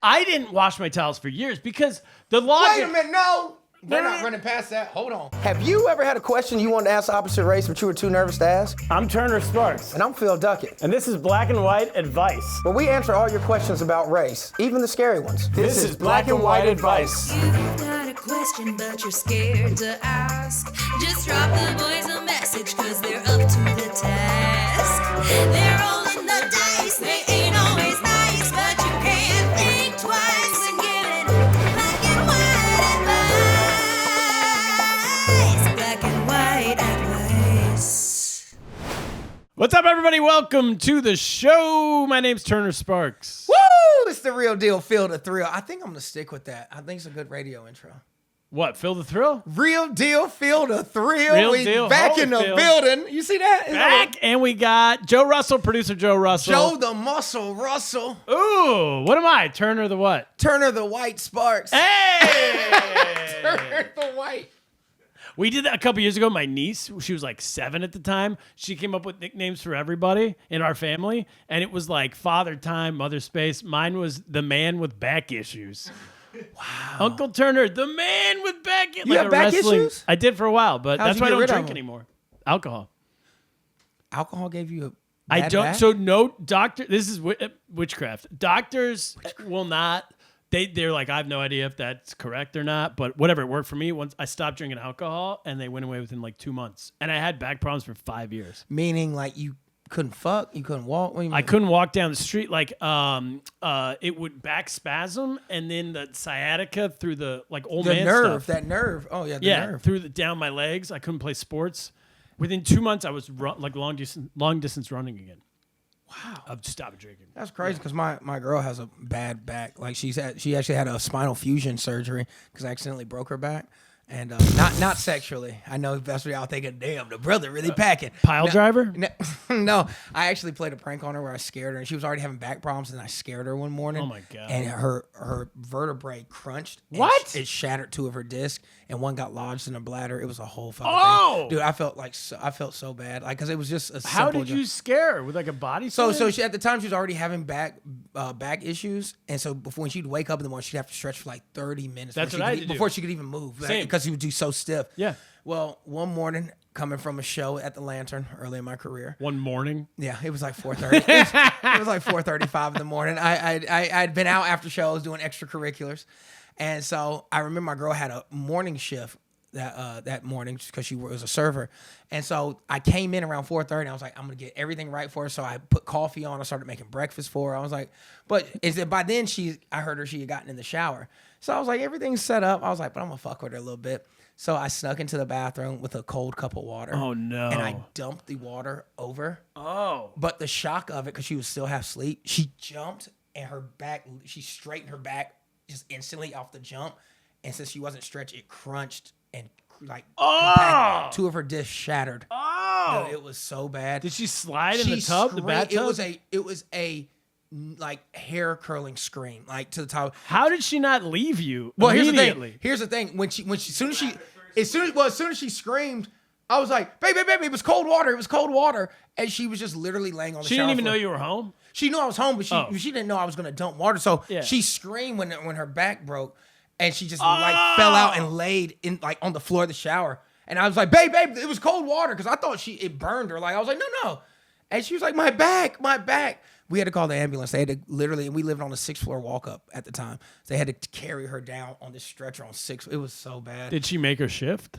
I didn't wash my towels for years because the logic... Wait a minute, no. We're not running past that. Hold on. Have you ever had a question you wanted to ask the opposite race, but you were too nervous to ask? I'm Turner Sparks. And I'm Phil Duckett. And this is Black and White Advice. Where we answer all your questions about race, even the scary ones. This is Black and White Advice. You've got a question, but you're scared to ask. Just drop the boys a message, cause they're up to the task. They're rolling the dice, they ain't always nice, but you can't think twice and get it. Black and White Advice. Black and White Advice. What's up, everybody? Welcome to the show. My name's Turner Sparks. Woo! It's the real deal, Phil the Thrill. I think I'm going to stick with that. I think it's a good radio intro. What, Phil the Thrill? Real deal, Phil the Thrill. Real we deal. back Holy in the Phil. building. You see that? Back, and we got Joe Russell, producer Joe Russell. Joe the Muscle Russell. Ooh, what am I? Turner the what? Turner the White Sparks. Hey! Turner the White. We did that a couple years ago. My niece, she was like 7 at the time. She came up with nicknames for everybody in our family, and it was like Father Time, Mother Space. Mine was the man with back issues. Wow. Uncle Turner, the man with back issues. You have back issues? I did for a while, but How'd that's you why I get don't rid of drink them? anymore. Alcohol. Alcohol gave you a I bad don't. back? So no doctor. This is witchcraft. Doctors will not. They're like, I have no idea if that's correct or not, but whatever, it worked for me. Once I stopped drinking alcohol, and they went away within like 2 months, and I had back problems for 5 years. Meaning like you couldn't fuck, you couldn't walk. What do you mean? I couldn't walk down the street. Like, it would back spasm, and then the sciatica through the like old the man nerve, stuff. that nerve. Oh yeah, the Yeah, nerve. through down my legs. I couldn't play sports. Within 2 months, I was like long distance running again. Wow. I've just stopped drinking. That's crazy because my girl has a bad back. Like she actually had a spinal fusion surgery because I accidentally broke her back. And not sexually. I know that's what y'all thinking, damn, the brother really packing. Pile driver? No, I actually played a prank on her where I scared her, and she was already having back problems, and I scared her one morning. Oh, my God. And her vertebrae crunched. And What? It shattered 2 of her discs, and one got lodged in her bladder. It was a whole fucking Oh! thing. Dude, I felt so bad. Like, because it was just a How simple did you scare her? With like a body So slam? she at the time she was already having back issues, and so when she'd wake up in the morning, she'd have to stretch for like 30 minutes That's what I had to do. before she could even move, Same. because she would do so stiff. Yeah. Well, one morning, coming from a show at the Lantern early in my career. One morning. Yeah, it was like 4:30. It was like 4:35 in the morning. I'd been out after shows doing extracurriculars, and so I remember my girl had a morning shift that morning just because she was a server, and so I came in around 4:30. And I was like, I'm gonna get everything right for her. So I put coffee on. I started making breakfast for her. I was like, but is it by then I heard her she had gotten in the shower. So I was like, everything's set up. I was like, but I'm gonna fuck with her a little bit. So I snuck into the bathroom with a cold cup of water. Oh, no. And I dumped the water over. Oh. But the shock of it, because she was still half asleep, she jumped and she straightened her back just instantly off the jump. And since she wasn't stretched, it crunched and like compacted. 2 of her discs shattered. Oh. Dude, it was so bad. Did she slide in the tub, the bathtub? It was a like hair curling scream, like to the top. How did she not leave you Well, immediately? Here's the thing. As soon as she screamed, I was like, baby, it was cold water. It was cold water. And she was just literally laying on the She shower didn't even floor. know you were home? She knew I was home, but she didn't know I was going to dump water. So Yeah. she screamed when her back broke, and she just like fell out and laid in like on the floor of the shower. And I was like, babe, it was cold water, because I thought it burned her. Like, I was like, no. And she was like, my back. We had to call the ambulance. They had to literally, and we lived on a 6th floor walk up at the time. So they had to carry her down on this stretcher on 6. It was so bad. Did she make her shift?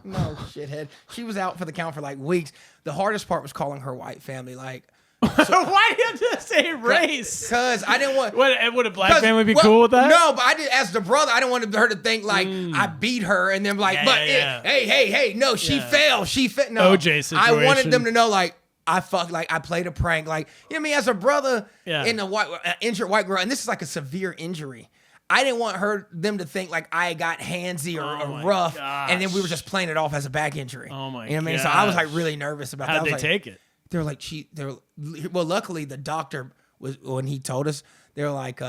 No, shithead. She was out for the count for like weeks. The hardest part was calling her white family. Like, Why do you have to say race? because I didn't want. Would a black family be cool with that? No, but I did. As the brother, I didn't want her to think like I beat her, and then like, Yeah. hey, no, she fell. No, OJ situation. I wanted them to know like I played a prank. Like, you know what I mean? As a brother in a injured white girl, and this is like a severe injury. I didn't want them to think like I got handsy or rough, and then we were just playing it off as a back injury. Oh my god! You know what I mean? So I was like really nervous about that. How'd they take it? They're like, well, luckily the doctor when he told us, they're like,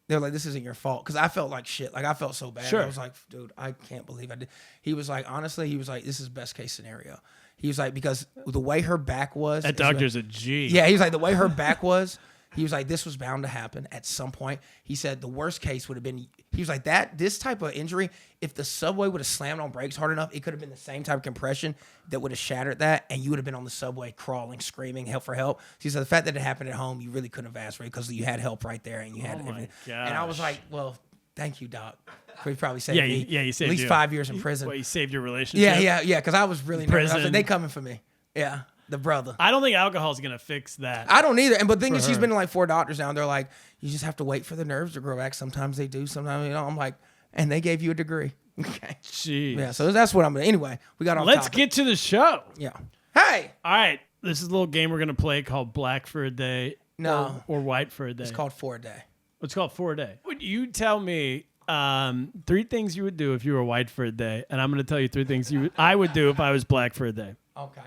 this isn't your fault. Cause I felt like shit. Like I felt so bad. Sure. I was like, dude, I can't believe I did. He was like, honestly, this is best case scenario. He was like, because the way her back was. That doctor's a G. Yeah. He was like, the way her back was, He was like, this was bound to happen at some point. He said the worst case would have been, he was like, this type of injury, if the subway would have slammed on brakes hard enough, it could have been the same type of compression that would have shattered that, and you would have been on the subway crawling, screaming, help for help. So he said the fact that it happened at home, you really couldn't have asked for it because you had help right there and you had everything. And I was like, well, thank you, Doc. He probably saved me. Yeah, he saved at least you. 5 years in prison. Well, he saved your relationship. Yeah, because I was really nervous. I was Prison. like, they coming for me. Yeah, the brother. I don't think alcohol's gonna fix that. I don't either. But the thing is, she's been to like 4 doctors now. And they're like, you just have to wait for the nerves to grow back. Sometimes they do. Sometimes, I'm like, and they gave you a degree. Okay. Jeez. Yeah, so that's what I'm going to. Anyway, we got off Let's topic. get to the show. Yeah. Hey. All right. This is a little game we're gonna play called Black for a Day. No. Or White for a Day. It's called 4 a day. It's called 4 a Day. Would you tell me 3 things you would do if you were white for a day, and I'm going to tell you 3 things I would do if I was black for a day. Okay.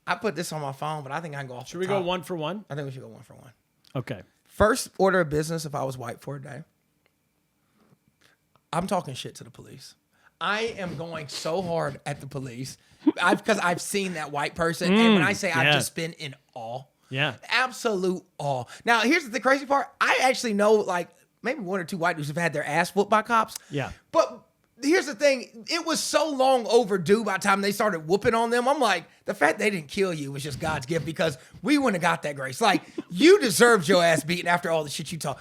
I put this on my phone, but I think I can go off Should we go 1 for 1? I think we should go 1 for 1. Okay. First order of business if I was white for a day. I'm talking shit to the police. I am going so hard at the police because I've seen that white person. And when I say I've just been in awe. Yeah. Absolute awe. Now, here's the crazy part. I actually know like maybe 1 or 2 white dudes have had their ass whooped by cops. Yeah. But here's the thing. It was so long overdue by the time they started whooping on them. I'm like, the fact they didn't kill you was just God's gift because we wouldn't have got that grace. Like, you deserved your ass beaten after all the shit you talk.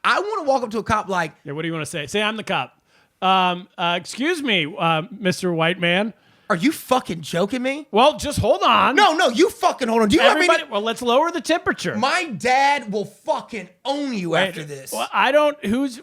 I want to walk up to a cop like, Yeah, what do you want to say? Say I'm the cop. Excuse me, Mr. White Man. are you fucking joking me? Well, just hold on. No, you fucking hold on. Do you Everybody, know well, let's lower the temperature. my dad will fucking own you after this. Well, I don't.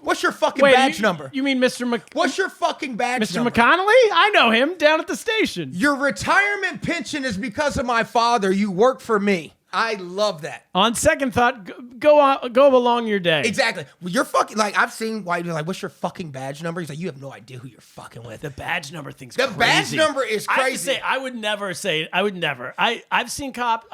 What's your fucking Wait, badge you, number? You mean Mr. What's your fucking badge Mr. number? McConnelly? I know him down at the station. Your retirement pension is because of my father. You work for me. I love that. On second thought, go along your day. Exactly. Well, you're fucking like I've seen white dudes like, what's your fucking badge number? He's like, you have no idea who you're fucking with. The badge number thing's The crazy. badge number is I have to crazy. say, I would never say it. I would never. I've seen cops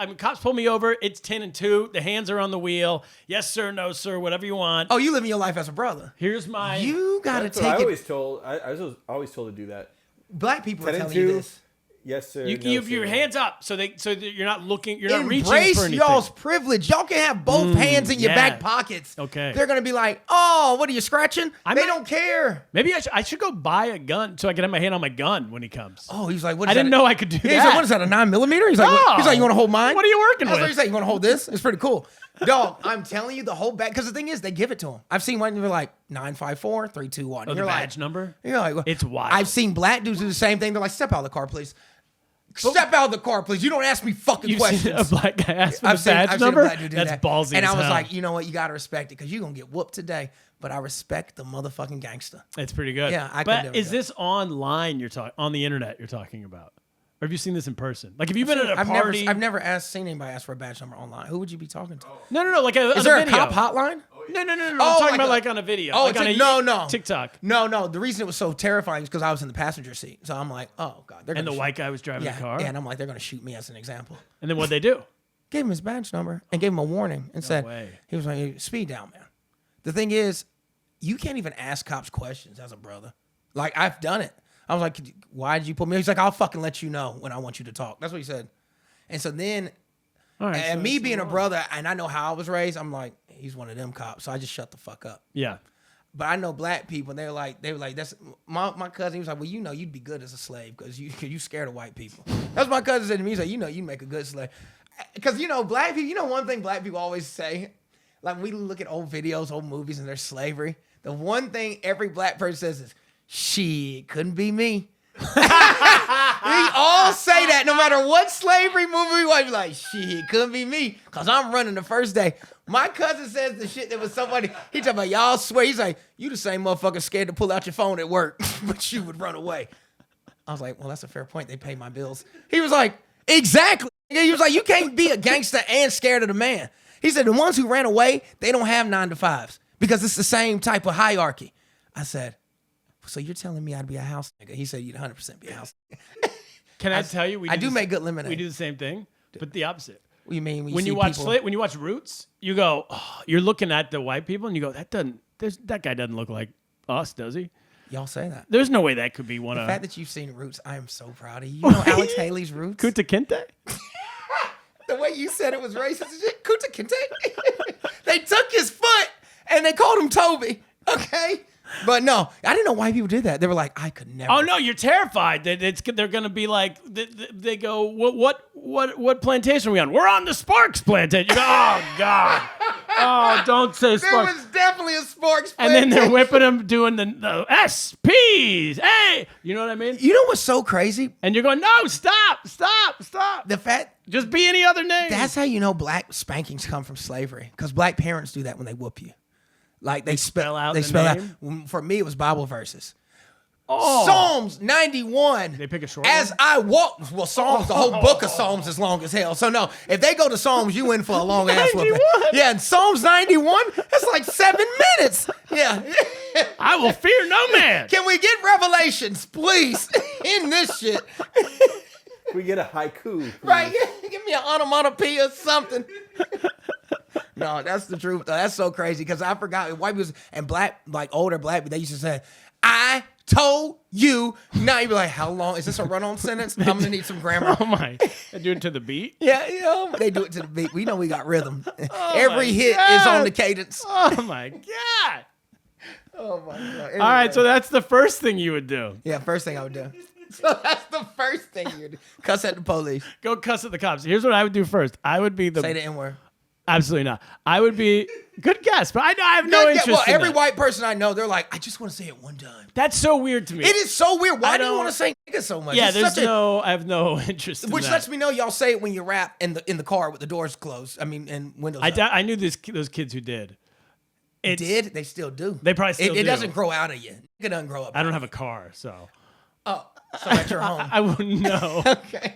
pull me over. It's 10 and 2. The hands are on the wheel. Yes, sir. No, sir. Whatever you want. Oh, you living your life as a brother. Here's my. You gotta That's take what I it. always told. I was always told to do that. Black people are 10 and telling you 2. this. Yes, sir. You no, keep sir. your hands up so that you're not looking. You're not reaching Embrace for anything. y'all's privilege. Y'all can have both hands in your yeah. back pockets. Okay. They're gonna be like, oh, what are you scratching? I They might- don't care. Maybe I should go buy a gun so I can have my hand on my gun when he comes. Oh, he's like, what is I didn't that? know I could do Yeah, that. he's like, what is that, a 9mm? He's like, Oh. he's like, you want to hold mine? What are you working That's with? what he's like, you want to hold this? It's pretty cool. Dog, I'm telling you, the whole back, because the thing is, they give it to him. I've seen one, they're like, 954 321. Oh, the badge number? You're like, It's wild. I've seen black dudes do the same thing. They're like, step out of the car, please. Step out of the car, please. You don't ask me fucking You've questions. seen a black guy ask for I've the seen, badge I've seen a number? black dude do That's that. ballsy And as I was hell. like, you know what? You got to respect it because you're going to get whooped today. But I respect the motherfucking gangster. It's pretty good. Yeah, I could never But is do it. this online you're talking on the internet you're talking about? Or have you seen this in person? Like, have you been at a I've party? never seen anybody ask for a badge number online. Who would you be talking to? No. Like on Is there a a video. cop hotline? No. I'm Oh, talking like about a- like on a video. Oh, like on a no. TikTok. No. The reason it was so terrifying is because I was in the passenger seat. So I'm like, oh, God. They're And gonna the shoot- white guy was driving yeah, the car. Yeah, and I'm like, they're going to shoot me as an example. And then what'd they do? Gave him his badge number and gave him a warning and said, way. he was like, hey, speed down, man. The thing is, you can't even ask cops questions as a brother. Like, I've done it. I was like, why did you pull me? He's like, I'll fucking let you know when I want you to talk. That's what he said. And so then, All right, and so me it's being a wrong. brother, and I know how I was raised, I'm like, he's one of them cops. So I just shut the fuck up. Yeah. But I know black people, and they were like, that's my cousin. He was like, well, you know, you'd be good as a slave because you scared of white people. That's what my cousin said to me. He's like, you know, you make a good slave. Because, you know, black people, you know, one thing black people always say, like we look at old videos, old movies, and there's slavery. The one thing every black person says is, shit, couldn't be me. We all say that no matter what slavery movie we watch, like, shit, couldn't be me, because I'm running the first day. My cousin says the shit that was so funny. He talking about, y'all swear. He's like, you the same motherfucker scared to pull out your phone at work, but you would run away. I was like, well, that's a fair point. They pay my bills. He was like, exactly. He was like, you can't be a gangster and scared of the man. He said, the ones who ran away, they don't have 9 to 5s because it's the same type of hierarchy. I said, so you're telling me I'd be a house nigga? He said, you'd 100% be a house nigga. Can I tell you? I do make good lemonade. We do the same thing, but the opposite. What do you mean? When you watch when you watch Roots, you go, oh, you're looking at the white people and you go, that guy doesn't look like us, does he? Y'all say that. There's no way that could be one The of fact that you've seen Roots, I am so proud of you. You know Alex Haley's Roots? Kunta Kinte. The way you said it was racist. Kuta Kinte. They took his foot and they called him Toby. Okay. But no, I didn't know why people did that. They were like, I could never. Oh no, you're terrified that they're gonna be like they go what plantation are we on? We're on the Sparks plantation. You go, oh God, oh don't say There Sparks. was definitely a Sparks And then they're plantation. whipping them doing the SPs. Hey, you know what I mean? You know what's so crazy? And you're going, no, stop. The fact Just be any other name. that's how you know black spankings come from slavery, because black parents do that when they whoop you. Like they spell out They the spell name? out. For me, it was Bible verses. Oh. Psalms 91. They pick a short As one? I walk, well, Psalms, the whole book of Psalms is long as hell. So no, if they go to Psalms, you in for a long ass whooping. 91? Yeah, and Psalms 91, that's like 7 minutes. Yeah. I will fear no man. Can we get Revelations, please, in this shit? We get a haiku. Right? Give me an onomatopoeia or something. No, that's the truth, though. That's so crazy, because I forgot white people and black, like older black people, they used to say, I told you. Now you be like, how long? Is this a run-on sentence? I'm going to need some grammar. Oh my. They do it to the beat? Yeah, you know, they do it to the beat. We know we got rhythm. Oh Every my hit God. is on the cadence. Oh my God. Oh, my God. All right, so that's the first thing you would do. Yeah, first thing I would do. So that's the first thing you would do. Cuss at the police. Go cuss at the cops. Here's what I would do first. I would be the... Say the N-word. Absolutely not. I would be... Good guess, but I have no interest Well, in every that. white person I know, they're like, I just want to say it one time. That's so weird to me. It is so weird. Why I do you don't- want to say nigga so much? Yeah, It's there's such a- I have no interest in Which that. lets me know y'all say it when you rap in the car with the doors closed. I mean, and windows up. I knew those kids who did. It's, Did? They still do. They probably still It do. doesn't grow out of you. It doesn't grow up. I don't have a car, so Oh, so at your home. I wouldn't know. Okay.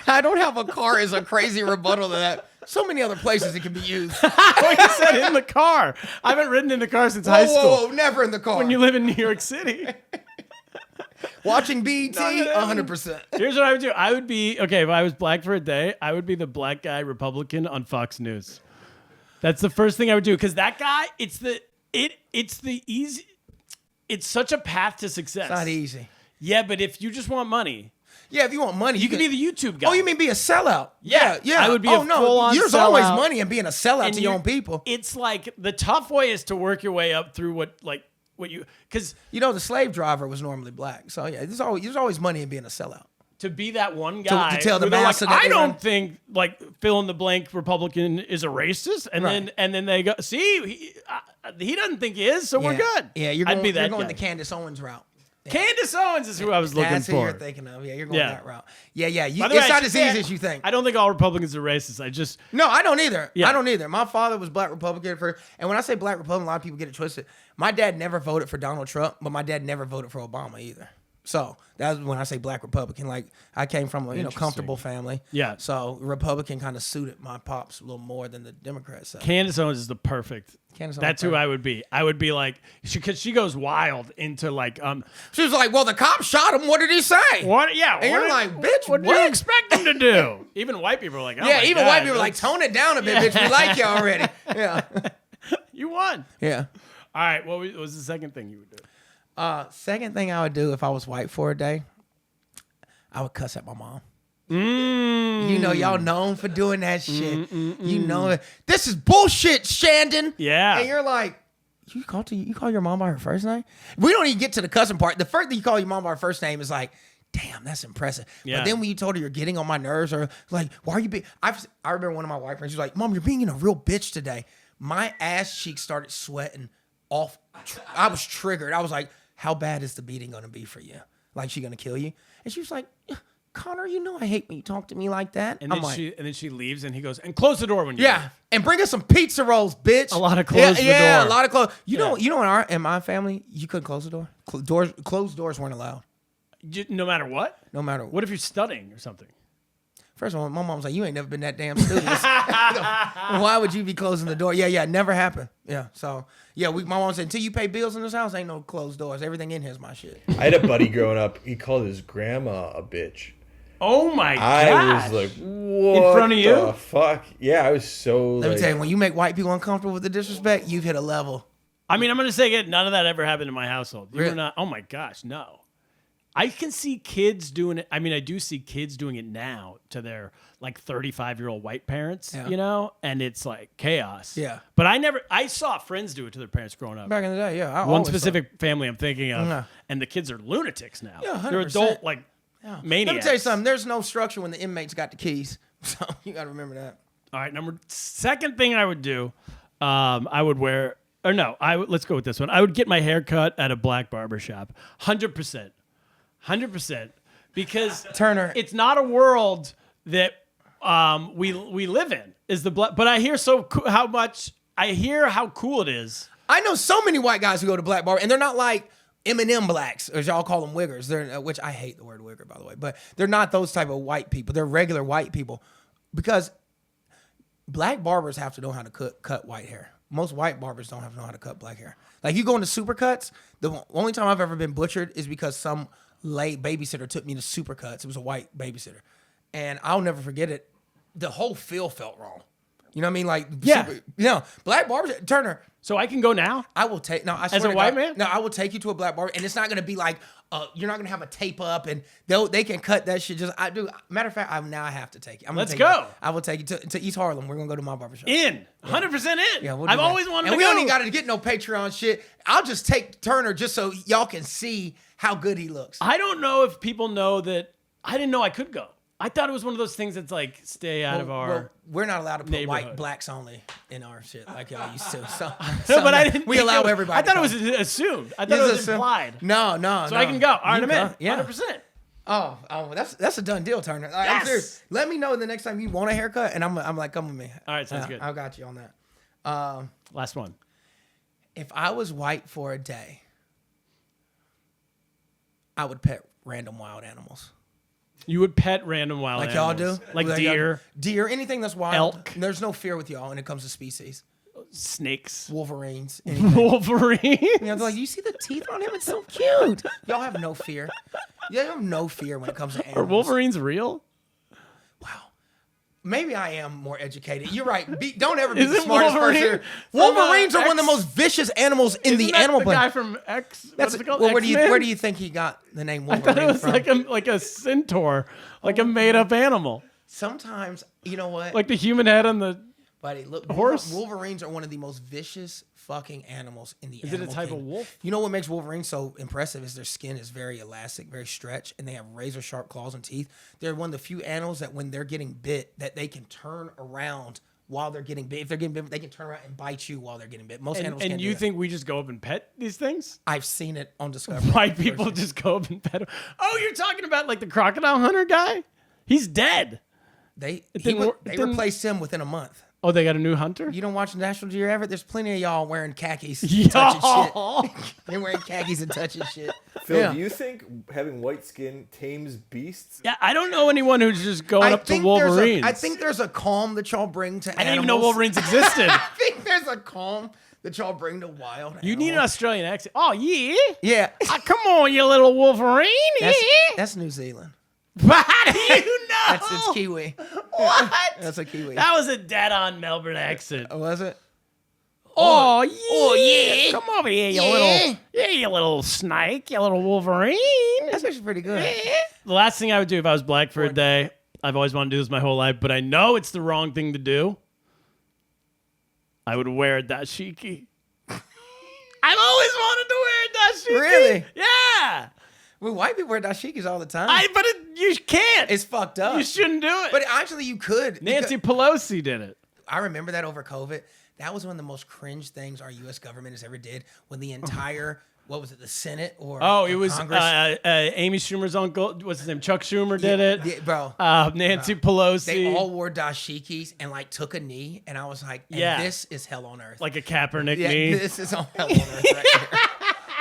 I don't have a car is a crazy rebuttal to that. So many other places it can be used. Like I said, in the car. I haven't ridden in the car since high school. Whoa, never in the car. When you live in New York City. Watching BET, No, no, no. 100%. Here's what I would do. I would be, okay, if I was black for a day, I would be the black guy Republican on Fox News. That's the first thing I would do. Because that guy, it's the easy, it's such a path to success. It's not easy. Yeah, but if you just want money, Yeah, if you want money, you can be the YouTube guy. Oh, you mean be a sellout? Yeah. Yeah. I would be oh, a no, full-on there's always sellout. money in being a sellout And to your you- own people. It's like the tough way is to work your way up through what you, because You know, the slave driver was normally black. So, yeah, there's always money in being a sellout. to be that one guy tell the who they're massa like, that I they don't run- think like fill in the blank Republican is a racist, and Right. then they go, see, he doesn't think he is, so we're good. Yeah, you're I'd going, be that you're going guy. the Candace Owens route. Yeah. Candace Owens is who I was looking That's who for. you're thinking of. Yeah, you're going Yeah. that route. Yeah. You, By the way, it's I not should as say, easy as you think. I don't think all Republicans are racist. I just No, I don't either. Yeah. I don't either. My father was black Republican and when I say black Republican, a lot of people get it twisted. My dad never voted for Donald Trump, but my dad never voted for Obama either. So that's when I say black Republican. Like I came from a Interesting. comfortable family. Yeah. So Republican kind of suited my pops a little more than the Democrats. So. Candace Owens is the perfect. Candace Owens That's who I would be. I would be like, because she goes wild into like She was like, "Well, the cop shot him. What did he say?" what? Yeah, And you're like, "Bitch, what do you what?" expect him to do? Even white people are like, oh Yeah, my even God, white people are like, that's- "Tone it down a bit, bitch. We like you already." Yeah. You won. Yeah. All right, what was the second thing you would do? Second thing I would do if I was white for a day, I would cuss at my mom. You know, y'all known for doing that shit. You know it. This is bullshit, Shandon. Yeah. And you're like, you call your mom by her first name? We don't even get to the cussing part. The first thing you call your mom by her first name is like, damn, that's impressive. Yeah. But then when you told her you're getting on my nerves or like, why are you being... I remember one of my white friends, she was like, Mom, you're being a real bitch today. My ass cheeks started sweating off. I was triggered. I was like, how bad is the beating going to be for you? Like, she going to kill you? And she was like, Connor, you know I hate when you talk to me like that. And I'm then like, she leaves, and he goes, and close the door when you yeah, leave. and bring us some pizza rolls, bitch. A lot of close the Yeah, door. a lot of close. You Yeah. know, in my family, you couldn't close the door. Closed doors weren't allowed, No matter what? no matter what. What if you're studying or something? First of all, my mom's like, you ain't never been that damn studious. Why would you be closing the door? Yeah, never happened. Yeah, so yeah, my mom said, until you pay bills in this house, ain't no closed doors. Everything in here is my shit. I had a buddy growing up. He called his grandma a bitch. Oh my I god! was like, what front of you? the fuck? Yeah, I was so Let me like, tell you, when you make white people uncomfortable with the disrespect, you've hit a level. I mean, I'm gonna say it. None of that ever happened in my household. You Really? were not. Oh my gosh, no. I can see kids doing it. I mean, I do see kids doing it now to their like 35-year-old white parents, Yeah. you know, and it's like chaos. Yeah. But I saw friends do it to their parents growing up. Back in the day, yeah. I One always specific family I'm thinking of, Yeah. and the kids are lunatics now. Yeah, 100%. They're adult, like, thought. maniacs. Let me tell you something. There's no structure when the inmates got the keys. So you got to remember that. All right, second thing I would do, I would wear, or no, let's go with this one. I would get my hair cut at a black barber shop. 100%. 100%. Because Turner. it's not a world that we live in. Is the black? But I hear how cool it is. I know so many white guys who go to black barber, and they're not like M&M blacks, or y'all call them wiggers. They're, which I hate the word wigger, by the way. But they're not those type of white people. They're regular white people. Because black barbers have to know how to cut white hair. Most white barbers don't have to know how to cut black hair. Like, you go into Supercuts, the only time I've ever been butchered is because some late babysitter took me to Supercuts. It was a white babysitter. And I'll never forget it. The whole feel felt wrong. You know what I mean? Like, Yeah. black barbers, Turner, So I can go now? I will take, no, I swear As a to white God, man? No, I will take you to a black barber, and it's not going to be like, you're not going to have a tape up, and they can cut that shit. Matter of fact, I have to take you. Let's take go. You. I will take you to East Harlem. We're going to go to my barbershop. In. 100% in. Yeah, we'll do I've that. always wanted and to we go. don't even got to get no Patreon shit. I'll just take Turner just so y'all can see how good he looks. I don't know if people know that. I didn't know I could go. I thought it was one of those things that's like, stay out of our. Well, we're not allowed to put white neighborhood. blacks only in our shit like y'all used to. So, No, but I didn't. We think allow it was- everybody. I thought to it was come. assumed. I thought it was implied. No. So I can go. All right, You I'm in. go. Yeah. 100%. Oh, that's a done deal, Turner. I'm Yes. serious. Let me know the next time you want a haircut, and I'm like, come with me. All right, sounds good. I got you on that. Last one. If I was white for a day, I would pet random wild animals. You would pet random wild Like animals. y'all do? Like y'all- deer, Deer, anything that's wild. Elk. There's no fear with y'all when it comes to species. snakes, Wolverines. Anything. Wolverine. You know, like, you see the teeth on him? It's so cute. Y'all have no fear. You have no fear when it comes to Are animals. Wolverines real? Wow. Maybe I am more educated. You're right. Don't ever be the Isn't smartest Wolverine person. from, Wolverines are one of the X? most vicious animals in Isn't the that animal the guy planet. from X? That's What's it called? well, X-Men? where do you think he got the name I Wolverine thought it was from? like a centaur, like a made up animal, Sometimes, you know what? like the human head on the. Buddy, look, horse? Wolverines are one of the most vicious fucking animals in the Is it a animal type of kingdom. wolf? You know what makes Wolverines so impressive is their skin is very elastic, very stretched, and they have razor sharp claws and teeth. They're one of the few animals that when they're getting bit, that they can turn around while they're getting bit. If they're getting bit, they can turn around and bite you while they're getting bit. Most animals And can't you do that. think we just go up and pet these things? I've seen it on Discovery. White people just go up and pet them. Oh, you're talking about like the crocodile hunter guy? He's dead. They didn't replaced him within a month. Oh, they got a new hunter? You don't watch National Geographic? There's plenty of y'all wearing khakis, touching shit. They're wearing khakis and touching shit. Phil, Yeah. do you think having white skin tames beasts? Yeah, I don't know anyone who's just going up to Wolverines. I think there's a calm that y'all bring to I didn't even know animals. Wolverines existed. I think there's a calm that y'all bring to wild You need an animals. Australian accent. Oh, yeah? Yeah. Ah, come on, you little Wolverine. That's New Zealand. How do you know? It's Kiwi. What? That's a Kiwi. That was a dead-on Melbourne accent. Was it? Oh, yeah. Come over here, Yeah. you little snake, you little Wolverine. That's actually pretty good. The last thing I would do if I was black for a day, I've always wanted to do this my whole life, but I know it's the wrong thing to do. I would wear a dashiki. I've always wanted to wear a dashiki. Really? Yeah. Well, white people wear dashikis all the time. You can't. It's fucked up. You shouldn't do it. But actually, you could. Nancy because- Pelosi did it. I remember that over COVID. That was one of the most cringe things our U.S. government has ever did. When the entire, what was it, the Senate or Oh, it or was Congress? Amy Schumer's uncle. What's his name? Chuck Schumer did it. Yeah, bro. Nancy Pelosi. They all wore dashikis and like took a knee, and I was like, and Yeah. this is hell on earth. like a Kaepernick yeah, knee. this is on hell on earth right here.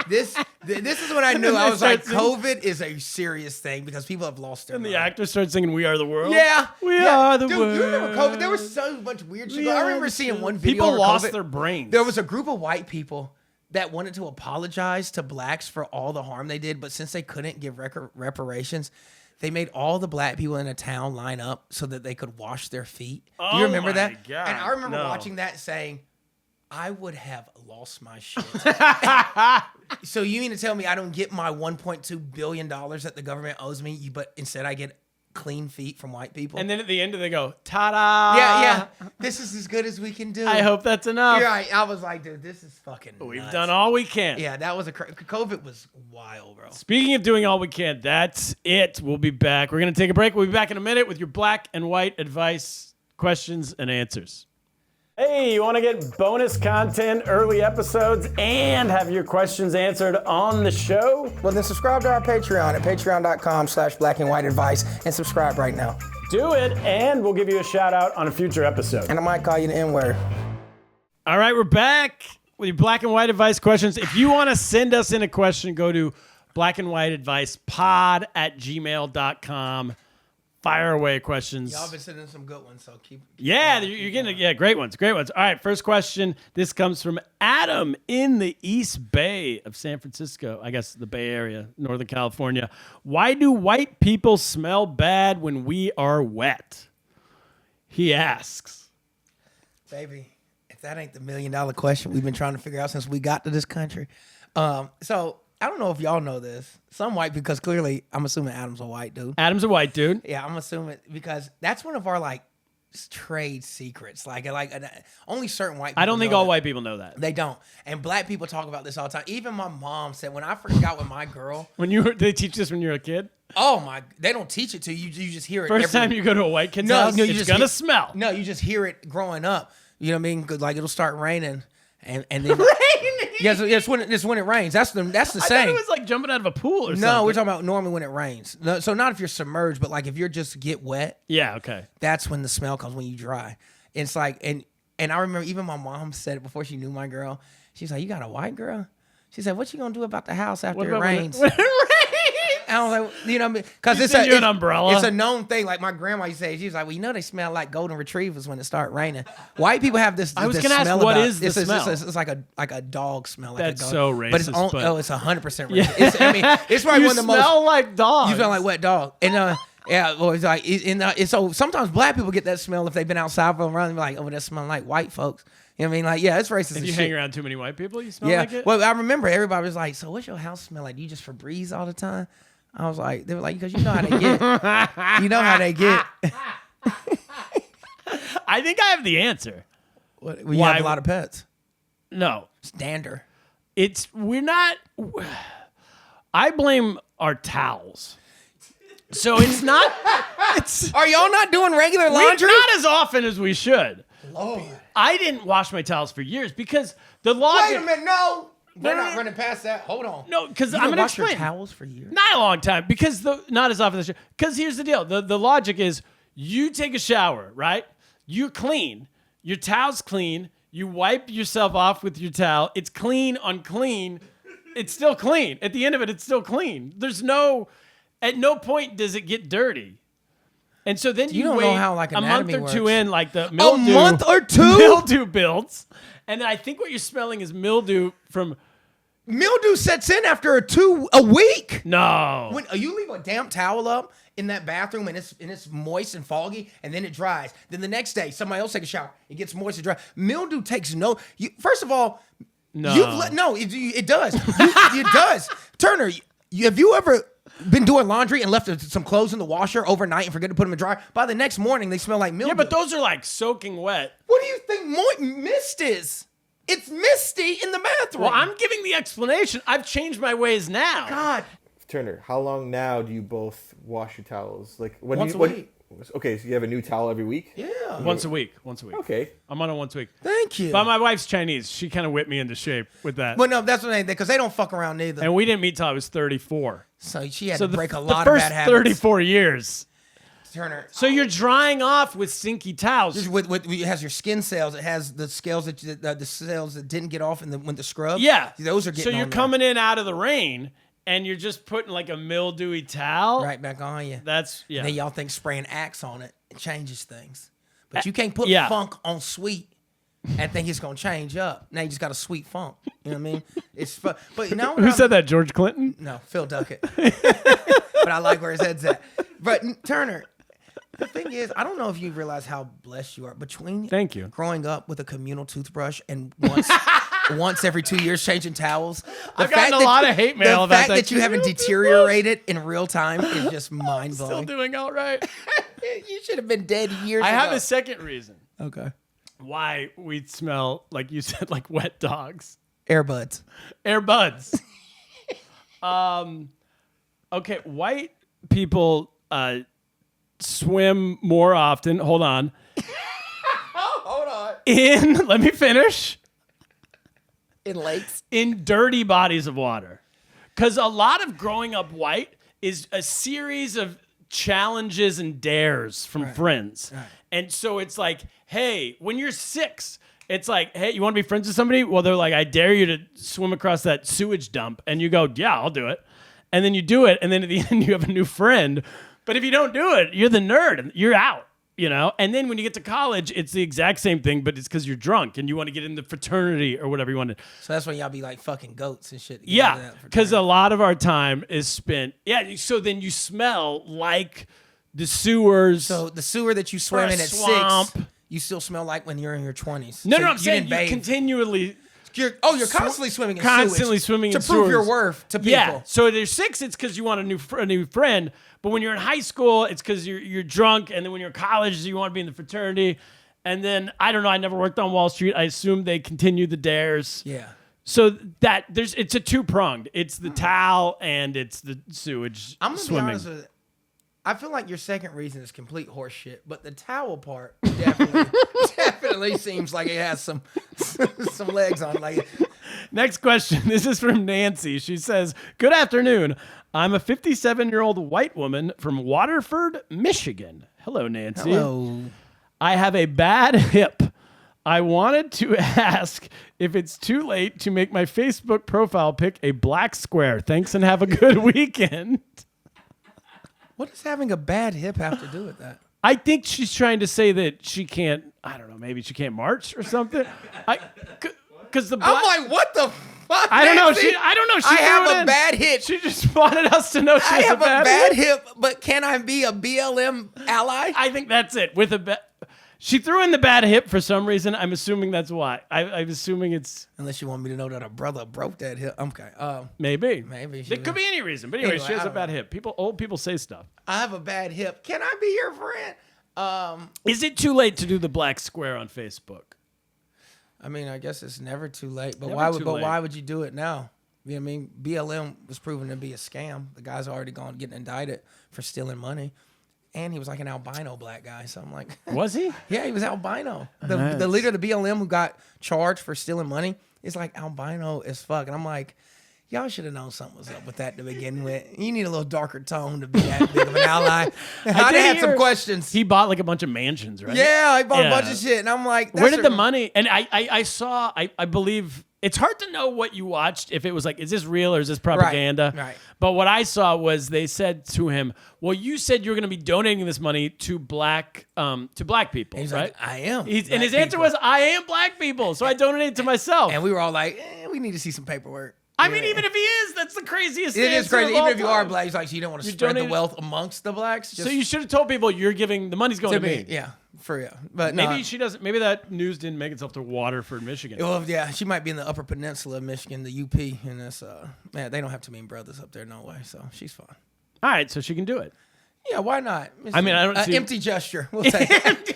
This is when I knew. I was like, COVID is a serious thing because people have lost their And mind. the actors started singing "We Are the World." Yeah, we yeah. are the Dude, world. you remember COVID? There was so much weird shit. We I are remember the seeing world. one video. People over lost COVID. their brains. There was a group of white people that wanted to apologize to blacks for all the harm they did, but since they couldn't give reparations, they made all the black people in a town line up so that they could wash their feet. Do Oh you remember my that? God, And I remember no. watching that saying, I would have lost my shit. So you mean to tell me I don't get my $1.2 billion that the government owes me, but instead I get clean feet from white people? And then at the end, they go, ta-da! Yeah. This is as good as we can do. I hope that's enough. You're right. I was like, dude, this is fucking We've nuts. done all we can. Yeah, that was COVID was wild, bro. Speaking of doing all we can, that's it. We'll be back. We're going to take a break. We'll be back in a minute with your black and white advice, questions, and answers. Hey, you want to get bonus content, early episodes, and have your questions answered on the show? Well, then subscribe to our Patreon at patreon.com/blackandwhiteadvice and subscribe right now. Do it, and we'll give you a shout out on a future episode. And I might call you the N-word. All right, we're back with your black and white advice questions. If you want to send us in a question, go to blackandwhiteadvicepod@gmail.com. Fire away questions. Y'all been sending some good ones, so keep Yeah, you're getting great ones. All right, first question. This comes from Adam in the East Bay of San Francisco. I guess the Bay Area, Northern California. Why do white people smell bad when we are wet? He asks. Baby, if that ain't the $1 million question we've been trying to figure out since we got to this country. So I don't know if y'all know this. Some white, because clearly I'm assuming Adam's a white dude. Adam's a white dude. Yeah, I'm assuming because that's one of our like trade secrets. Like only certain white people I don't think know all that. white people know that. They don't. And black people talk about this all the time. Even my mom said when I first got with my girl, They teach this when you're a kid? they don't teach it to you. You just hear it. First time you go to a white kid's house, you it's just going to hear- smell. No, you just hear it growing up. You know what I mean? 'Cause, like it'll start raining, and then yes, it's when it rains. That's the I thought saying. it was like jumping out of a pool or something. No, we're talking about normally when it rains. No, so not if you're submerged, but like if you're just get wet, Yeah, okay. that's when the smell comes when you dry. It's like and I remember even my mom said it before she knew my girl. She's like, "You got a white girl?" She said, "What you gonna do about the house after What it about rains?" when it rains? I was like, you know, because it's send you an umbrella? It's a known thing. Like my grandma used to say, she's like, well, you know, they smell like golden retrievers when it start raining. White people have this. I was this gonna ask, smell what about, is the it's, smell? It's like a dog smell. Like That's a dog. so racist, But it's but- it's 100% racist. Yeah. It's probably You one of the most. smell like dogs. You smell like wet dog. And yeah, well, it's like it's so sometimes black people get that smell if they've been outside for a run. They're like, oh, that smell like white folks. You know what I mean? Like, yeah, it's racist. If as you shit. hang around too many white people, you smell Yeah. like it? Well, I remember everybody was like, so what's your house smell like? Do you just Febreze all the time? I was like, they were like, because you know how they get. You know how they get. I think I have the answer. We have a lot of pets. No. It's dander. We're not. I blame our towels. So it's not. Are y'all not doing regular laundry? Not as often as we should. Lord. I didn't wash my towels for years because the logic. Wait a minute, no. We're No, not no. running past that. Hold on. No, because You I'm didn't going to wash your explain. towels for years? Not a long time because not as often as because here's the deal. The logic is you take a shower, right? You're clean. Your towel's clean. You wipe yourself off with your towel. It's clean, unclean. It's still clean. At the end of it, it's still clean. At no point does it get dirty. And so then you don't wait know how, like, a month anatomy or two works. in, like the mildew. A month or two? Mildew builds. And then I think what you're smelling is mildew from Mildew sets in after a week. no. When you leave a damp towel up in that bathroom and it's moist and foggy and then it dries. Then the next day somebody else take a shower. It gets moist and dry. Mildew takes first of all, No. it does. It does. Turner, have you ever been doing laundry and left some clothes in the washer overnight and forget to put them in dry? By the next morning they smell like mildew. Yeah, but those are like soaking wet. What do you think mist is? It's misty in the bathroom. Well, I'm giving the explanation. I've changed my ways now. God. Turner, how long now do you both wash your towels? Like when Once you, a when- week. Okay, so you have a new towel every week? Yeah. Once a week. Okay. I'm on a once a week. Thank you. But my wife's Chinese. She kind of whipped me into shape with that. Well, no, that's what because they don't fuck around neither. And we didn't meet till I was 34. So she had So to break a the lot first of bad habits. 34 years. Turner. So you're drying off with stinky towels. It has your skin cells. It has the scales the cells that didn't get off when the scrub. Yeah. those are getting. So you're on there. coming in out of the rain and you're just putting like a mildewy towel. right back on you. That's, yeah. And then y'all think spraying Axe on it changes things, but you can't put yeah. funk on sweet and think it's gonna change up. Now you just got a sweet funk. You know what I mean? It's but now Who said that? George Clinton? No, Phil Duckett. But I like where his head's at. But Turner, the thing is, I don't know if you realize how blessed you are between Thank you. growing up with a communal toothbrush and once once every 2 years changing towels. I've gotten a lot of hate mail about The fact that you haven't deteriorated in real time is just mind Still blowing. doing all right. You should have been dead years ago. I have a second reason Okay. why we smell, like you said, like wet dogs. Airbuds. Air buds. Okay, white people swim more often. Hold on. Hold on. Let me finish. In lakes. In dirty bodies of water. Because a lot of growing up white is a series of challenges and dares from friends. Right. And so it's like, hey, when you're 6, it's like, hey, you want to be friends with somebody? Well, they're like, I dare you to swim across that sewage dump. And you go, yeah, I'll do it. And then you do it. And then at the end, you have a new friend. But if you don't do it, you're the nerd and you're out. You know, and then when you get to college, it's the exact same thing, but it's because you're drunk and you want to get in the fraternity or whatever you want to. So that's when y'all be like fucking goats and shit. Yeah, because a lot of our time is spent. Yeah, so then you smell like the sewers. So the sewer that you swam in at swamp. 6, you still smell like when you're in your 20s. No, So I'm saying didn't you bathe. continually. You're constantly swimming in Constantly sewage swimming to in prove your sewers. worth to people. Yeah, so there's 6, it's because you want a new friend. But when you're in high school, it's because you're drunk, and then when you're in college, you want to be in the fraternity. And then I don't know. I never worked on Wall Street. I assume they continue the dares. Yeah. So it's a 2-pronged. It's the towel and it's the sewage. I'm gonna swimming. be honest with it. I feel like your second reason is complete horse shit, but the towel part definitely seems like it has some legs on. Like, Next question. This is from Nancy. She says, "Good afternoon. I'm a 57-year-old white woman from Waterford, Michigan. Hello, Nancy. hello. I have a bad hip. I wanted to ask if it's too late to make my Facebook profile pic a black square. Thanks and have a good weekend." What does having a bad hip have to do with that? I think she's trying to say that she can't, I don't know, maybe she can't march or something. Because the black, I'm like, what the fuck? I don't know. Nancy? I don't know. She I threw have it a in. bad hip. She just wanted us to know she I has have a bad hip. hip, but can I be a BLM ally? I think that's it. With a she threw in the bad hip for some reason. I'm assuming that's why. I'm assuming it's Unless you want me to know that a brother broke that hip. Okay. maybe. Maybe she It could was- be any reason. But anyway, Anyway, she has I a don't bad know. hip. Old people say stuff. I have a bad hip. Can I be your friend? Is it too late to do the black square on Facebook? I mean, I guess it's never too late. But Never too late. why would you do it now? You know what I mean? BLM was proven to be a scam. The guy's already getting indicted for stealing money. And he was like an albino black guy. So I'm like, Was he? yeah, he was albino. Nice. The leader of the BLM who got charged for stealing money is like albino as fuck. And I'm like, y'all should have known something was up with that to begin with. You need a little darker tone to be that big of an ally. I did had some hear questions. He bought like a bunch of mansions, right? Yeah, I bought Yeah. a bunch of shit. And I'm like, Where that's did the money? And I saw, I believe, it's hard to know what you watched, if it was like, is this real or is this propaganda? Right. But what I saw was they said to him, well, you said you were going to be donating this money to black people, He's right? like, I am. And black his answer people. was, I am black people. So I donated to myself. And we were all like, we need to see some paperwork. I mean, even if he is, that's the craziest It is answer crazy. of Even all if you are time. black, he's like, so you don't want to You spread the donated- wealth amongst the blacks? So you should have told people you're giving, the money's going to me. Yeah, for real. But Maybe no, she doesn't, maybe that news didn't make itself to Waterford, Michigan. well, yeah, she might be in the Upper Peninsula of Michigan, the UP, and that's man, they don't have too many brothers up there, no way. So she's fine. All right, so she can do it. Yeah, why not? I mean, I don't see- empty gesture. We'll take it.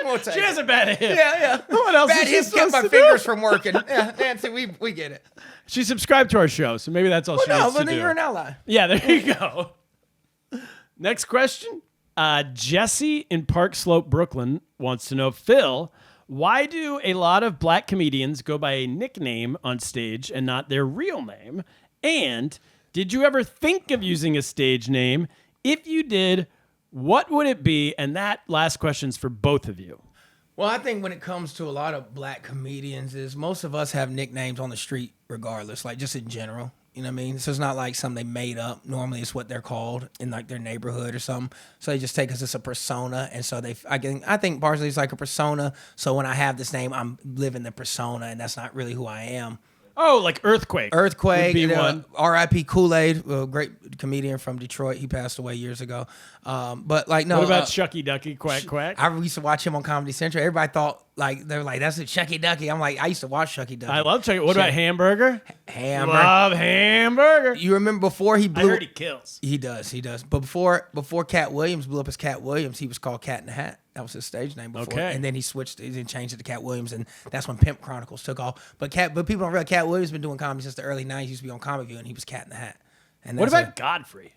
We'll take She it. has a bad hip. Yeah. What else Bad is she hip kept supposed my to fingers do? from working. Yeah, Nancy, we get it. She subscribed to our show, so maybe that's all Well, she no, needs but to then do. you're an ally. Yeah, there you go. Next question. Jesse in Park Slope, Brooklyn wants to know, Phil, why do a lot of black comedians go by a nickname on stage and not their real name? And did you ever think of using a stage name? If you did, what would it be? And that last question's for both of you. Well, I think when it comes to a lot of black comedians is most of us have nicknames on the street regardless, like just in general. You know what I mean? So it's not like something they made up. Normally it's what they're called in like their neighborhood or something. So they just take us as a persona. And so I think partially it's like a persona. So when I have this name, I'm living the persona and that's not really who I am. Oh, like Earthquake. Earthquake, would be one. R.I.P. Kool-Aid, a great comedian from Detroit. He passed away years ago. But like, no. What about Shucky Ducky Quack Quack? I used to watch him on Comedy Central. Everybody thought they were like, that's a Shucky Ducky. I'm like, I used to watch Shucky Ducky. I love Shucky. What about Hamburger? Hamburger. Love Hamburger. You remember before he I blew? heard he kills. He does. But before Cat Williams blew up as Cat Williams, he was called Cat in the Hat. That was his stage name before. Okay. And then he switched. He changed it to Cat Williams, and that's when Pimp Chronicles took off. But people don't realize Cat Williams been doing comedy since the early '90s. He used to be on Comic View, and he was Cat in the Hat. And What that's about Godfrey? Is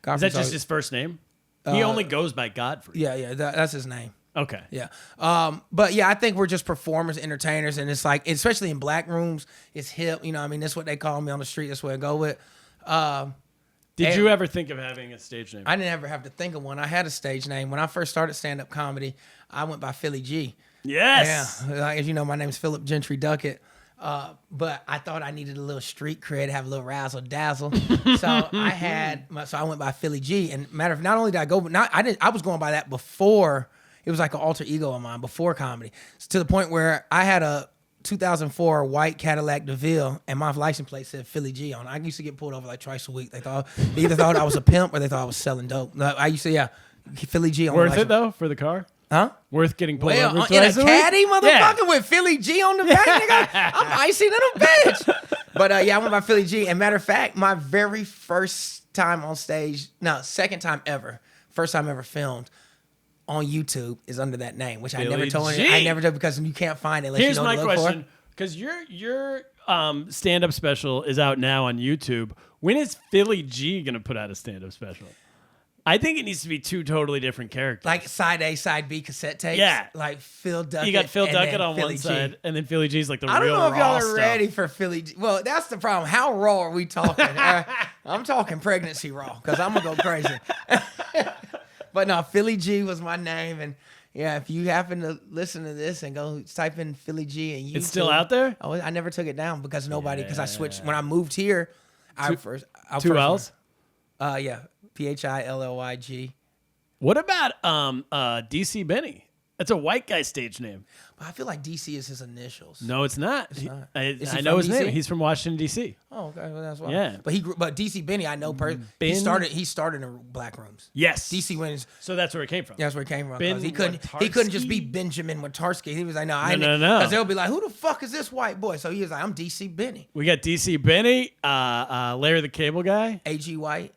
Godfrey's that just always- his first name? He only goes by Godfrey. Yeah, that's his name. Okay. Yeah. But yeah, I think we're just performers, entertainers, and it's like, especially in black rooms, it's hip. You know, I mean, that's what they call me on the street. That's what I go with. Did you ever think of having a stage name? I didn't ever have to think of one. I had a stage name. When I first started stand-up comedy, I went by Philly G. Yes. Yeah. Like, as you know, my name's Philip Gentry Duckett. But I thought I needed a little street cred, have a little razzle dazzle. So I went by Philly G. And matter of not only did I go, but I was going by that before. It was like an alter ego of mine before comedy. To the point where I had a 2004 white Cadillac DeVille, and my license plate said Philly G on it. I used to get pulled over like twice a week. They either thought I was a pimp or they thought I was selling dope. I used to, Philly G on Worth the it though for the car? Huh? Worth getting pulled Well, over in a twice a week? caddy, motherfucker, Yeah. with Philly G on the back, nigga. I'm icy than a bitch. But I went by Philly G. And matter of fact, my very first time on stage, second time ever, first time ever filmed on YouTube is under that name, which I never Philly told G. you. I never did because you can't find it unless Here's you know my to look question, for. because your stand-up special is out now on YouTube. When is Philly G gonna put out a stand-up special? I think it needs to be two totally different characters. Like side A, side B cassette tapes. Yeah. Like Phil Duckett. You got Phil and Duckett then on Philly one G. side, and then Philly G's like the I don't real know if y'all raw are stuff. ready for Philly G. Well, that's the problem. How raw are we talking? I'm talking pregnancy raw because I'm going to go crazy. But no, Philly G was my name. And yeah, if you happen to listen to this and go type in Philly G and YouTube. It's still out there? Oh, I never took it down because I switched. When I moved here, Two L's? Yeah. PHILLYG. What about DC Benny? That's a white guy stage name. But I feel like DC is his initials. No, it's not. not. I Is he know from his DC? name. He's from Washington D.C. Oh, okay. Well, that's why. Yeah. But DC Benny, I know. He Ben- started in black rooms. Yes. DC wins. So that's where it came from. That's where it came from. Ben 'Cause he couldn't just be Watarski? Benjamin Watarski. He was like, no. No. Because they'll be like, who the fuck is this white boy? So he was like, I'm DC Benny. We got DC Benny, Larry the Cable Guy, A.G. White.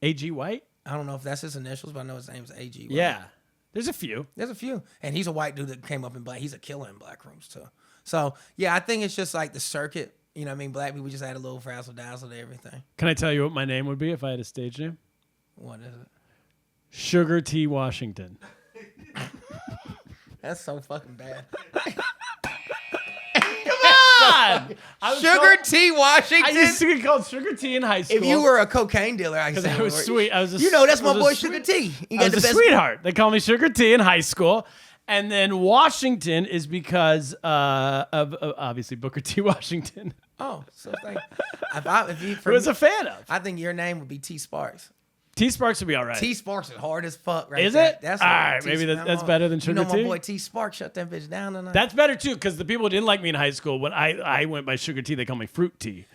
A.G. White. I don't know if that's his initials, but I know his name's A.G. White. Yeah. There's a few. There's a few. And he's a white dude that came up in black. He's a killer in black rooms, too. So, yeah, I think it's just like the circuit. You know what I mean? Black people just add a little frazzle dazzle to everything. Can I tell you what my name would be if I had a stage name? What is it? Sugar T. Washington. That's so fucking bad. God! Sugar T. Washington. I used to get called Sugar T in high school. If you were a cocaine dealer, I could say I was sweet. I was a, that's my I was a boy sweet- Sugar T. He I got was the a best. sweetheart. They call me Sugar T in high school. And then Washington is because of obviously Booker T. Washington, Oh, so thank. If you, who for I was me, a fan of. I think your name would be T. Sparks. T. Sparks would be all right. T. Sparks is hard as fuck, right? Is there. it? That's All what right, T. maybe Sparks- that's better than You know Sugar my T? boy T. Sparks shut that bitch down tonight. That's better too, because the people who didn't like me in high school, when I went by Sugar T, they called me Fruit Tea.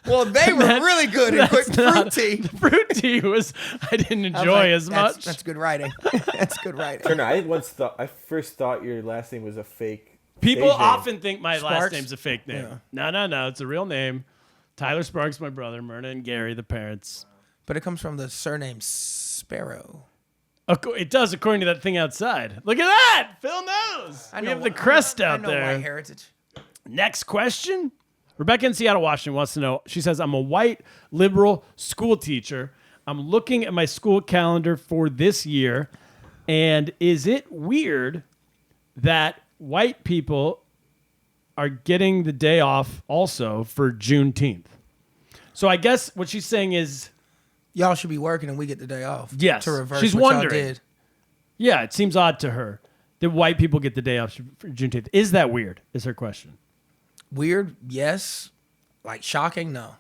well, they were really good at quick fruit tea. Fruit Tea was I didn't I was enjoy like, as much. That's good writing. That's good writing. Turner, I first thought your last name was a fake. People stage name. often think my last Sparks? name's a fake name. Yeah. No, it's a real name. Tyler Sparks, my brother. Myrna and Gary, the parents. But it comes from the surname Sparrow. It does, according to that thing outside. Look at that. Phil knows. We have the crest out I know there. white heritage. Next question. Rebecca in Seattle, Washington wants to know. She says, I'm a white liberal school teacher. I'm looking at my school calendar for this year. And is it weird that white people are getting the day off also for Juneteenth? So I guess what she's saying is, Y'all should be working and we get the day off. Yes. To reverse She's what y'all wondering. did. yeah, it seems odd to her that white people get the day off for Juneteenth. Is that weird? Is her question. Weird, yes. Like shocking, no.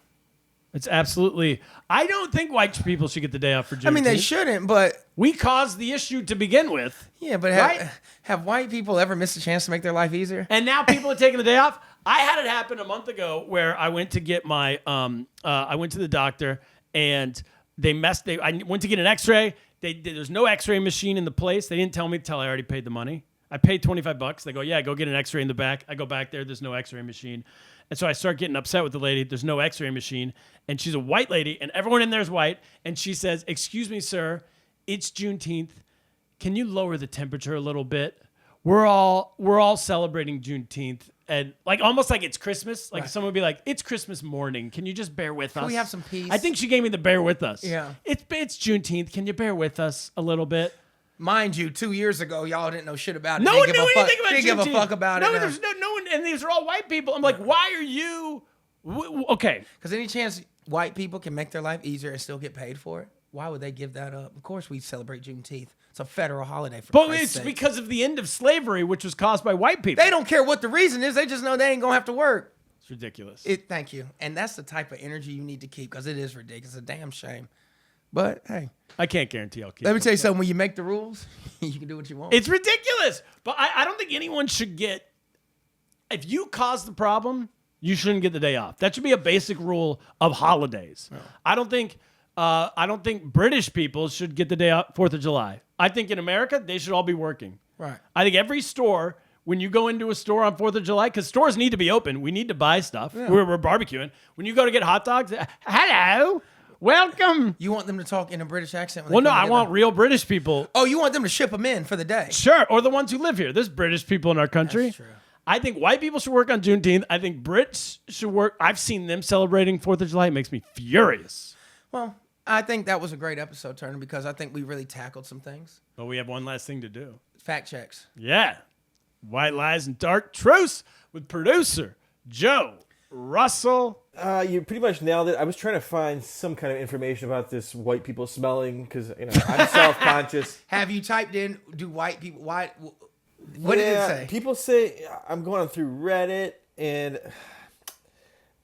It's absolutely. I don't think white people should get the day off for Juneteenth. I mean, they shouldn't, but We caused the issue to begin with, yeah, but Right? have white people ever missed a chance to make their life easier? and now people are taking the day off. I had it happen a month ago where I went to get my I went to the doctor and I went to get an X-ray. There's no X-ray machine in the place. They didn't tell me until I already paid the money. I paid $25. They go, yeah, go get an X-ray in the back. I go back there. There's no X-ray machine. And so I start getting upset with the lady. There's no X-ray machine. And she's a white lady, and everyone in there is white. And she says, excuse me, sir, it's Juneteenth. Can you lower the temperature a little bit? We're all celebrating Juneteenth. And almost like it's Christmas. Like someone would be like, it's Christmas morning. Can you just bear with us? Can we have some peace? I think she gave me the bear with us. Yeah. It's Juneteenth. Can you bear with us a little bit? Mind you, 2 years ago, y'all didn't know shit about it. No one knew anything about Didn't Juneteenth. give a fuck about no, it. There's no one, and these are all white people. I'm like, why are you? Okay. Because any chance white people can make their life easier and still get paid for it, why would they give that up? Of course, we celebrate Juneteenth. It's a federal holiday for But Christ's it's sake. because of the end of slavery, which was caused by white people. They don't care what the reason is. They just know they ain't gonna have to work. It's ridiculous. Thank you. And that's the type of energy you need to keep because it is ridiculous. It's a damn shame. But hey, I can't guarantee I'll keep let me it. tell you something. When you make the rules, you can do what you want. It's ridiculous. But I don't think anyone should get. If you cause the problem, you shouldn't get the day off. That should be a basic rule of holidays. No. I don't think British people should get the day off 4th of July. I think in America they should all be working. Right. I think every store, when you go into a store on 4th of July, because stores need to be open, we need to buy stuff. Yeah. We're barbecuing. When you go to get hot dogs, hello, welcome. You want them to talk in a British accent? Well, no, I want real British people. Oh, you want them to ship them in for the day? Sure, or the ones who live here. There's British people in our country. That's true. I think white people should work on Juneteenth. I think Brits should work. I've seen them celebrating 4th of July. It makes me furious. Well, I think that was a great episode, Turner, because I think we really tackled some things. But we have one last thing to do. Fact checks. Yeah. White Lies and Dark Truths with producer Joe Russell. You pretty much nailed it. I was trying to find some kind of information about this white people smelling because I'm self-conscious. Have you typed in, do white people, what did it say? People say, I'm going through Reddit, and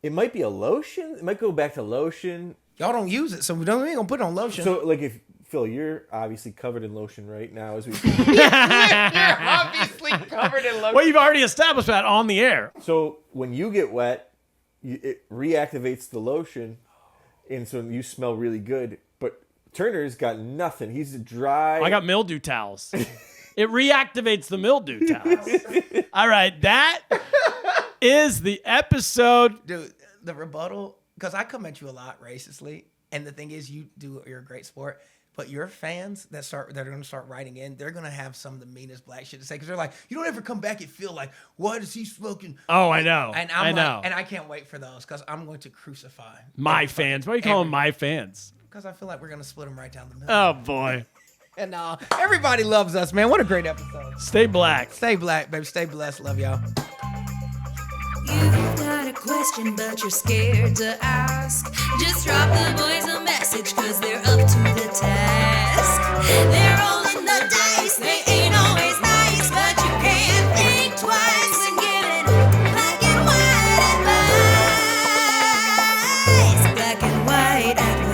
it might be a lotion. It might go back to lotion. Y'all don't use it, so we ain't gonna put it on lotion. So, if Phil, you're obviously covered in lotion right now as we. You're obviously covered in lotion. Well, you've already established that on the air. So when you get wet, it reactivates the lotion, and so you smell really good. But Turner's got nothing. He's dry. I got mildew towels. It reactivates the mildew towels. All right, that is the episode. Dude, the rebuttal, because I come at you a lot racistly, and the thing is, you're a great sport. But your fans that are going to start writing in, they're going to have some of the meanest black shit to say because they're like, you don't ever come back and feel like, what is he smoking? Oh, I know. And I know. And I can't wait for those because I'm going to crucify my fans. Why are you calling them my fans? Because I feel like we're going to split them right down the middle. Oh, boy. And everybody loves us, man. What a great episode. Stay black. Stay black, baby. Stay blessed. Love y'all. You've got a question, but you're scared to ask. Just drop the boys a message, cause they're up to the task. They're rolling the dice, they ain't always nice, but you can't think twice and get it black and white advice. Black and white advice.